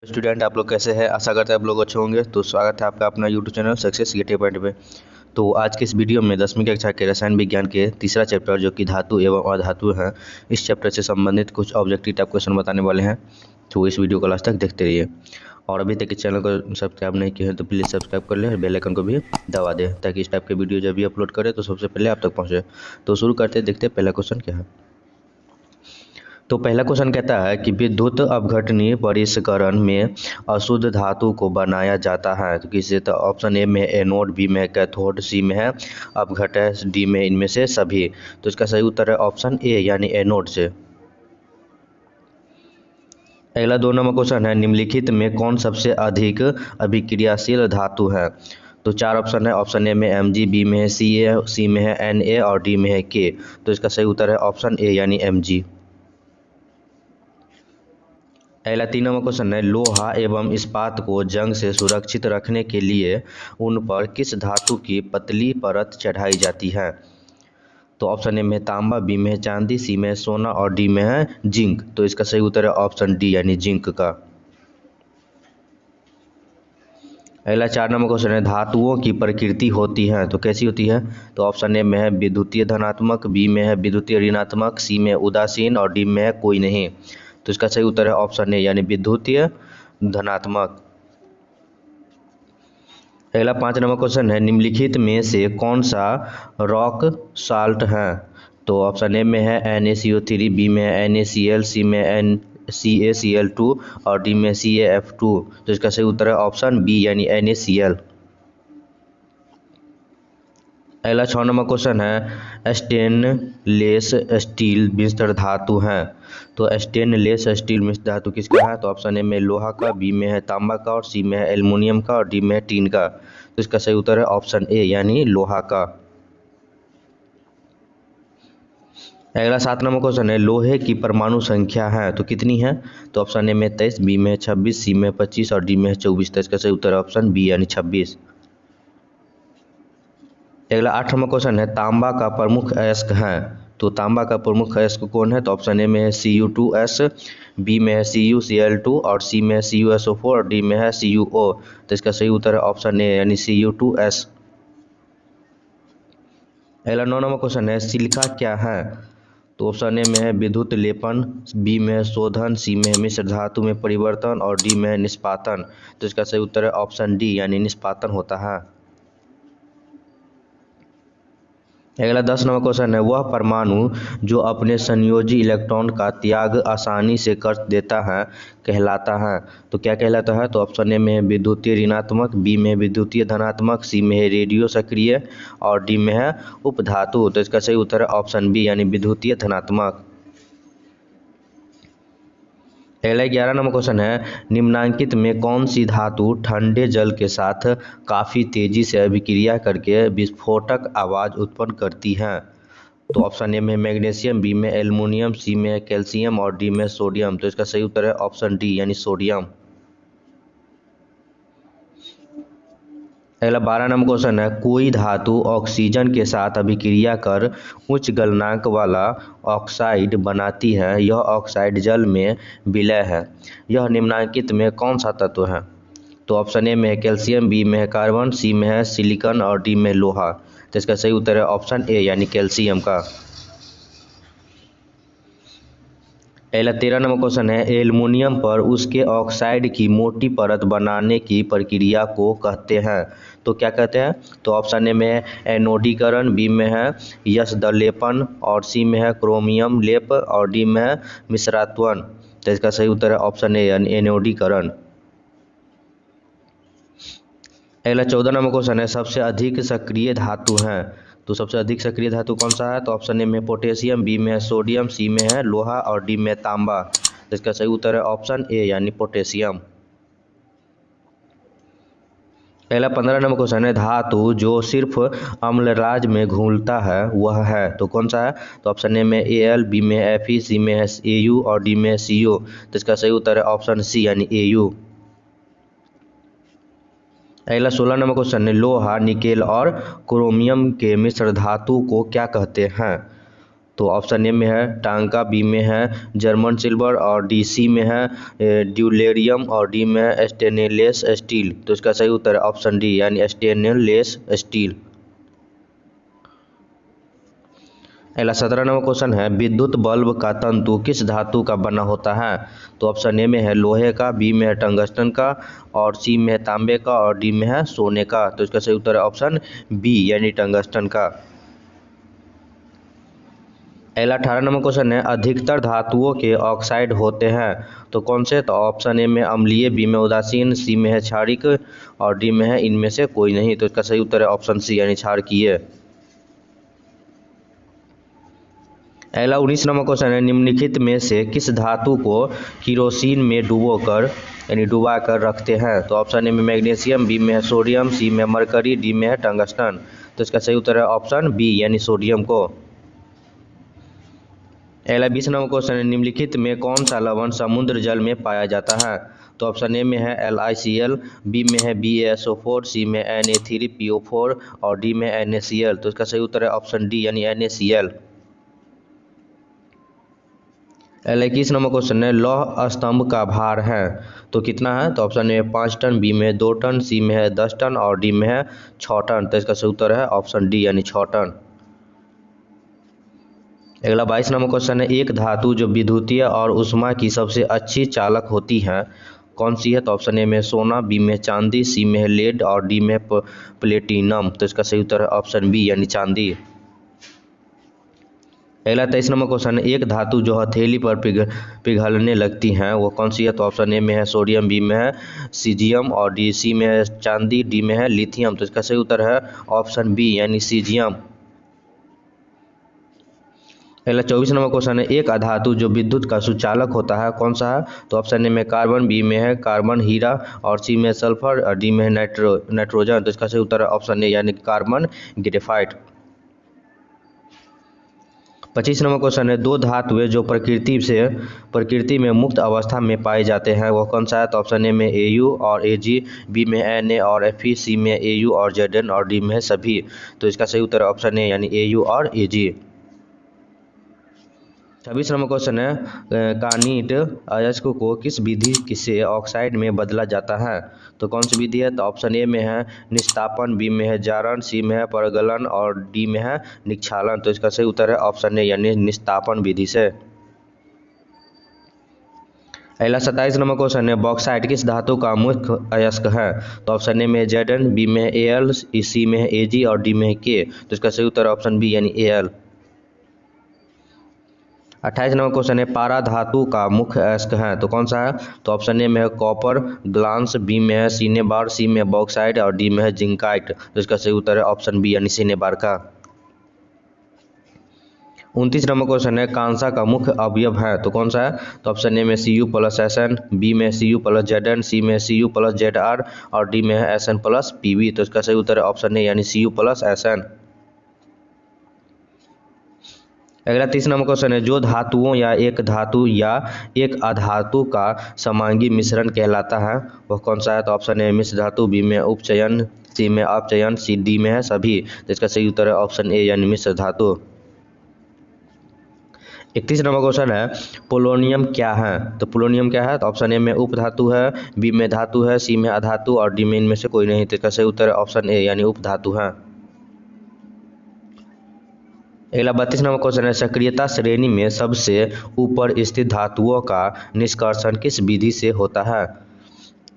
Student आप लोग कैसे हैं। आशा करते हैं आप लोग अच्छे होंगे। तो स्वागत है आपका अपना YouTube channel success gateway point पे। तो आज के इस वीडियो में 10वीं कक्षा के रसायन विज्ञान के तीसरा चैप्टर जो कि धातु एवं अधातु है, इस चैप्टर से संबंधित कुछ ऑब्जेक्टिव टाइप क्वेश्चन बताने वाले हैं। तो इस वीडियो को लास्ट तक देखते रहिए और अभी तक इस चैनल को सब्सक्राइब नहीं किए हैं तो प्लीज़ सब्सक्राइब कर लें, बेल आइकन को भी दबा दें ताकि इस टाइप के वीडियो जब भी अपलोड करें तो सबसे पहले आप तक पहुँचे। तो शुरू करते देखते पहला क्वेश्चन क्या है। तो पहला क्वेश्चन कहता है कि विद्युत अपघटनीय परिष्करण में अशुद्ध धातु को बनाया जाता है। तो किसी तो ऑप्शन ए में एनोड, बी में कैथोड, सी में है अपघटक, डी में इनमें से सभी। तो इसका सही उत्तर है ऑप्शन ए यानी एनोड से। अगला 2 नंबर क्वेश्चन है, निम्नलिखित में कौन सबसे अधिक अभिक्रियाशील धातु है। तो 4 ऑप्शन है। ऑप्शन ए में Mg, बी में है Ca, सी में है Na और डी में है K। तो इसका सही उत्तर है ऑप्शन ए यानी Mg। अगला 3 नंबर क्वेश्चन है, लोहा एवं इस्पात को जंग से सुरक्षित रखने के लिए उन पर किस धातु की पतली परत चढ़ाई जाती है। तो ऑप्शन ए में तांबा, बी में है चांदी, सी में है सोना और डी में है जिंक। तो इसका सही उत्तर है ऑप्शन डी यानी जिंक का। अगला 4 नंबर क्वेश्चन है, धातुओं की प्रकृति होती है तो कैसी होती है। तो ऑप्शन ए में है विद्युतीय धनात्मक, बी में है विद्युतीय ऋणात्मक, सी में उदासीन और डी में है कोई नहीं। तो इसका सही उत्तर है ऑप्शन ए यानी विद्युतीय धनात्मक। अगला 5 नंबर क्वेश्चन है, निम्नलिखित में से कौन सा रॉक साल्ट है। तो ऑप्शन ए में है NaCO3, बी में है NaCl, सी में CaCl2 और डी में CaF2। तो इसका सही उत्तर है ऑप्शन बी यानी NaCl। अगला 6 नंबर क्वेश्चन है, स्टेनलेस स्टील मिश्र धातु है। तो स्टेनलेस स्टील मिश्र धातु किसका है। तो ऑप्शन ए में लोहा का, बी में है तांबा का और सी में है एल्युमिनियम का और डी में है टीन का। तो इसका सही उत्तर है ऑप्शन ए यानी लोहा का। अगला 7 नंबर क्वेश्चन है, लोहे की परमाणु संख्या है तो कितनी है। तो ऑप्शन ए में 23, बी में 26, सी में 25 और डी में 24। तो इसका सही उत्तर है ऑप्शन बी यानी 26। अगला 8 नंबर क्वेश्चन है, तांबा का प्रमुख अयस्क है। तो तांबा का प्रमुख अयस्क कौन है। तो ऑप्शन ए में है Cu2s, बी में है CuCl2 और सी में है CuSO4 और डी में है CuO। तो इसका सही उत्तर है ऑप्शन ए यानी Cu2s। अगला 9 नंबर क्वेश्चन है, सिलिका क्या है। तो ऑप्शन ए में है विद्युत लेपन, बी में है शोधन, सी में है मिश्र धातु में परिवर्तन और डी में है निष्पादन। तो इसका सही उत्तर है ऑप्शन डी यानी निष्पादन होता है। अगला 10 नंबर क्वेश्चन है, वह परमाणु जो अपने संयोजी इलेक्ट्रॉन का त्याग आसानी से कर देता है कहलाता है। तो क्या कहलाता है। तो ऑप्शन ए में है विद्युतीय ऋणात्मक, बी में विद्युतीय धनात्मक, सी में है रेडियो सक्रिय और डी में है उपधातु। तो इसका सही उत्तर है ऑप्शन बी यानी विद्युतीय धनात्मक। अगला 11 नंबर क्वेश्चन है, निम्नांकित में कौन सी धातु ठंडे जल के साथ काफ़ी तेजी से अभिक्रिया करके विस्फोटक आवाज़ उत्पन्न करती है। तो ऑप्शन ए में मैग्नीशियम, बी में एल्युमिनियम, सी में कैल्शियम और डी में सोडियम। तो इसका सही उत्तर है ऑप्शन डी यानी सोडियम। अगला 12 नंबर क्वेश्चन है, कोई धातु ऑक्सीजन के साथ अभिक्रिया कर उच्च गलनांक वाला ऑक्साइड बनाती है। यह ऑक्साइड जल में विलय है। यह निम्नलिखित में कौन सा तत्व है। तो ऑप्शन ए में है कैल्शियम, बी में है कार्बन, सी में है सिलिकॉन और डी में लोहा। तो इसका सही उत्तर है ऑप्शन ए यानी कैल्शियम का। अगला 13 नंबर क्वेश्चन है, एल्युमिनियम पर उसके ऑक्साइड की मोटी परत बनाने की प्रक्रिया को कहते हैं। तो क्या कहते हैं। तो ऑप्शन ए में है एनोडीकरण, बी में है यस्द लेपन और सी में है क्रोमियम लेप और डी में है मिश्रात्वन। तो इसका सही उत्तर है ऑप्शन ए यानी एनोडीकरण। अगला 14 नंबर क्वेश्चन है, सबसे अधिक सक्रिय धातु है। तो सबसे अधिक सक्रिय धातु कौन सा है। तो ऑप्शन ए में पोटेशियम, बी में है सोडियम, सी में है लोहा और डी में तांबा। तो इसका सही उत्तर है ऑप्शन ए यानी पोटेशियम। अगला 15 नंबर क्वेश्चन है, धातु जो सिर्फ अम्लराज में घुलता है वह है। तो कौन सा है। तो ऑप्शन ए में Al, बी में Fe, सी में है Au और डी में है Co। तो इसका सही उत्तर है ऑप्शन सी यानी Au। अगला 16 नंबर क्वेश्चन है, लोहा, निकेल और क्रोमियम के मिश्र धातु को क्या कहते हैं। तो ऑप्शन ए में है टांका, बी में है जर्मन सिल्वर और डी सी में है ड्यूलेरियम और डी में है स्टेनलेस स्टील। तो इसका सही उत्तर है ऑप्शन डी यानी स्टेनलेस स्टील। अगला 17 नंबर क्वेश्चन है विद्युत बल्ब का तंतु किस धातु का बना होता है। तो ऑप्शन ए में है लोहे का, बी में है टंगस्टन का और सी में है तांबे का और डी में है सोने का। तो इसका सही उत्तर है ऑप्शन बी यानी टंगस्टन का। अगला 18 नंबर क्वेश्चन है अधिकतर धातुओं के ऑक्साइड होते हैं तो कौन से। तो ऑप्शन ए में अम्लीय, बी में उदासीन, सी में है क्षारिक और डी में है इनमें से कोई नहीं। तो इसका सही उत्तर है ऑप्शन सी यानी क्षारकीय। अगला 19 नंबर क्वेश्चन है निम्नलिखित में से किस धातु को किरोसिन में डुबा कर रखते हैं। तो ऑप्शन ए में मैग्नीशियम, बी में है सोडियम, सी में मरकरी, डी में है टंगस्टन। तो इसका सही उत्तर है ऑप्शन बी यानी सोडियम को। अगला 20 नंबर क्वेश्चन है निम्नलिखित में कौन सा लवण समुद्र जल में पाया जाता है। तो ऑप्शन ए में है LiCl, बी में है BaSO4, सी में Na3PO4 और डी में NaCl। तो इसका सही उत्तर है ऑप्शन डी यानी NaCl। अगला 21 नंबर क्वेश्चन है लौह स्तंभ का भार है तो कितना है। तो ऑप्शन ए 5 टन, बी में 2 टन, सी में है 10 टन और डी में है 6 टन। तो इसका सही उत्तर है ऑप्शन डी यानी 6 टन। अगला 22 नंबर क्वेश्चन है एक धातु जो विद्युतीय और ऊष्मा की सबसे अच्छी चालक होती है कौन सी है। तो ऑप्शन ए में सोना, बी में चांदी, सी में है लेड और डी में प्लेटिनम। तो इसका सही उत्तर है ऑप्शन बी यानी चांदी। अगला 23 नंबर क्वेश्चन है एक धातु जो हथेली पर पिघलने लगती हैं वो कौन सी है। तो ऑप्शन ए में है सोडियम, बी में है सीजियम और डी सी में है चांदी, डी में है लिथियम। तो इसका सही उत्तर है ऑप्शन बी यानी सीजियम। अगला 24 नंबर क्वेश्चन है एक अधातु जो विद्युत का सुचालक होता है कौन सा है। तो ऑप्शन ए में कार्बन, बी में है कार्बन हीरा और सी में सल्फर और डी में है नाइट्रोजन। तो इसका सही उत्तर है ऑप्शन ए यानी कार्बन ग्रेफाइट। 25 नंबर क्वेश्चन है दो धातुएं जो प्रकृति में मुक्त अवस्था में पाए जाते हैं वो कौन सा है। तो ऑप्शन ए में Au और Ag, बी में Na और Fe, सी में Au और Zn और डी में है सभी। तो इसका सही उत्तर है ऑप्शन ए यानी Au और Ag। 26 नंबर क्वेश्चन है कार्निट अयस्क को किस विधि से ऑक्साइड में बदला जाता है तो कौन सी विधि है। तो ऑप्शन ए में है निस्तापन, बी में है जारण, सी में है परगलन और डी में है निक्षालन। तो इसका सही उत्तर है ऑप्शन ए यानी निस्तापन विधि से। अगला 27 नंबर क्वेश्चन है बॉक्साइट किस धातु का मुख्य अयस्क है। तो ऑप्शन ए में है Zn, बी में है Al, सी में है Ag और डी में है K। तो इसका सही उत्तर ऑप्शन बी यानी Al। 28 नंबर क्वेश्चन है पारा धातु का मुख्य अयस्क है तो कौन सा है। तो ऑप्शन ए में है कॉपर ग्लांस, बी में है सिनेबार, सी में बॉक्साइट और डी में है जिंकाइट। तो इसका सही उत्तर है ऑप्शन बी यानी सिनेबार का। 29 नंबर क्वेश्चन है कांसा का मुख्य अवयव है तो कौन सा है। तो ऑप्शन ए में Cu प्लस Sn, बी में Cu प्लस Zn, सी में Cu प्लस Zr और डी में है Sn प्लस Pb। तो इसका सही उत्तर है ऑप्शन ए यानी Cu प्लस Sn। अगला 30 नंबर क्वेश्चन है जो धातुओं या एक अधातु का समांगी मिश्रण कहलाता है वह कौन सा है। तो ऑप्शन ए मिश्र धातु, बी में उपचयन, सी में अपचयन, सी डी में है सभी। तो इसका सही उत्तर है ऑप्शन ए यानी मिश्र धातु। 31 नंबर क्वेश्चन है पोलोनियम क्या है। तो पोलोनियम क्या है। तो ऑप्शन ए में उप धातु है, बी में धातु है, सी में अधातु और डी में इनमें से कोई नहीं। तो इसका सही उत्तर है ऑप्शन ए यानी उप धातु है। अगला 32 नंबर क्वेश्चन है सक्रियता श्रेणी में सबसे ऊपर स्थित धातुओं का निष्कर्षण किस विधि से होता है।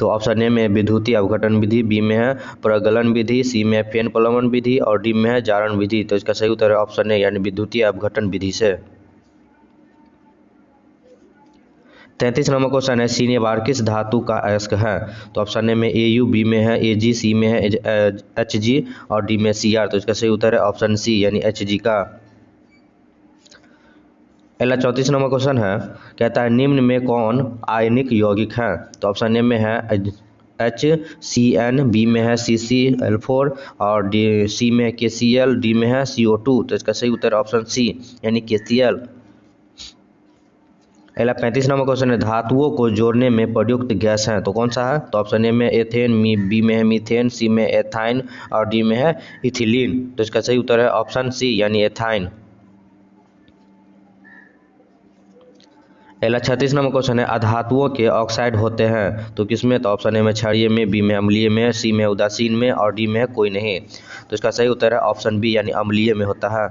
तो ऑप्शन ए में विद्युतीय अपघटन विधि, बी में है प्रगलन विधि, सी में फेन प्लवन विधि और डी में है जारण विधि। तो इसका सही उत्तर है ऑप्शन ए यानी विद्युतीय अपघटन विधि से। 33 नंबर क्वेश्चन है सिनेबार किस धातु का अयस्क है। तो ऑप्शन ए में Au, बी में है Ag, सी में है Hg और डी में Cr। तो इसका सही उत्तर है ऑप्शन सी यानी Hg का। अगला 34 नंबर क्वेश्चन है कहता है निम्न में कौन आयनिक यौगिक है। तो ऑप्शन ए में है HCN, बी में है CCl4 और सी में KCl, डी में है CO2। तो इसका सही उत्तर ऑप्शन सी यानी KCl। अगला 35 नंबर क्वेश्चन है धातुओं को जोड़ने में प्रयुक्त गैस है तो कौन सा है। तो ऑप्शन ए में एथेन, बी में है मीथेन, सी में एथाइन और डी में है इथिलीन। तो इसका सही उत्तर है ऑप्शन सी यानी एथाइन। अगला 36 नंबर क्वेश्चन है, अधातुओं के ऑक्साइड होते हैं तो किसमें? तो ऑप्शन ए में क्षारीय में, बी में अम्लीय में, सी में उदासीन में और डी में कोई नहीं। तो इसका सही उत्तर है ऑप्शन बी यानी अम्लीय में होता है।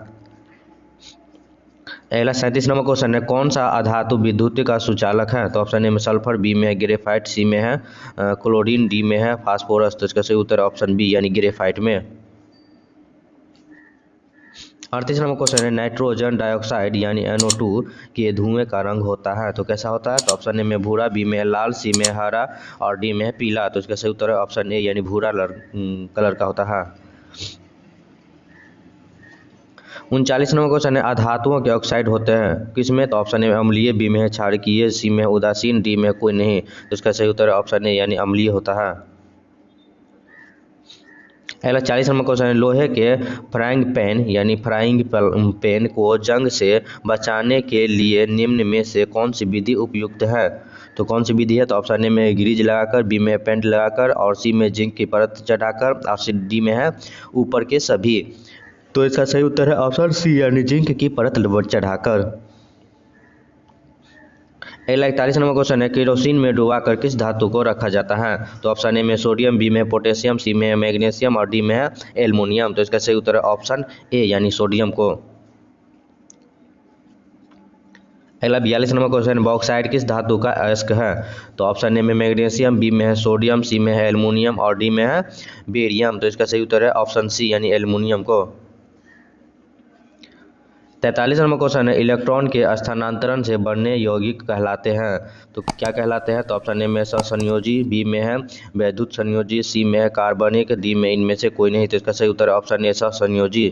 अगला 37 नंबर क्वेश्चन है, कौन सा अधातु विद्युत का सुचालक है? तो ऑप्शन ए में सल्फर, बी में है ग्रेफाइट, सी में है क्लोरीन, डी में है फास्फोरस। तो इसका सही उत्तर है ऑप्शन बी यानी ग्रेफाइट में। 38 नंबर क्वेश्चन है, नाइट्रोजन डाइऑक्साइड यानी NO2 के धुएं का रंग होता है तो कैसा होता है? तो ऑप्शन ए में भूरा, बी में लाल, सी में हरा और डी में पीला। तो इसका सही उत्तर है ऑप्शन ए यानी भूरा कलर का होता है। 39 नंबर क्वेश्चन है, अधातुओं के ऑक्साइड होते हैं किसमें? तो ऑप्शन ए में अम्लीय, बी में है क्षारकीय, सी में उदासीन, डी में कोई नहीं। तो इसका सही उत्तर है ऑप्शन ए यानी अम्लीय होता है। अगला 40 नंबर क्वेश्चन है, लोहे के फ्राइंग पैन को जंग से बचाने के लिए निम्न में से कौन सी विधि उपयुक्त है? तो कौन सी विधि है? तो ऑप्शन ए में ग्रीज लगाकर, बी में पेंट लगाकर और सी में जिंक की परत चढ़ाकर और डी में है ऊपर के सभी। तो इसका सही उत्तर है ऑप्शन सी यानी जिंक की परत चढ़ाकर। अगला 41 नंबर क्वेश्चन है, केरोसिन में डुबाकर किस धातु को रखा जाता है? तो ऑप्शन ए में सोडियम, बी में पोटेशियम, सी में मैग्नीशियम और डी में है एल्युमिनियम। तो इसका सही उत्तर है ऑप्शन ए यानी सोडियम को। अगला 42 नंबर क्वेश्चन, बॉक्साइड किस धातु का अयस्क है? तो ऑप्शन ए में मैग्नीशियम, बी में है सोडियम, सी में है एल्युमिनियम और डी में है बेरियम। तो इसका सही उत्तर है ऑप्शन सी यानी एल्युमिनियम को। 43 नंबर क्वेश्चन है, इलेक्ट्रॉन के स्थानांतरण से बनने यौगिक कहलाते हैं तो क्या कहलाते हैं? तो ऑप्शन ए में सहसंयोजी, बी में है वैद्युत संयोजी, सी में है कार्बनिक, डी में इनमें से कोई नहीं। तो इसका सही उत्तर है ऑप्शन ए सहसंयोजी।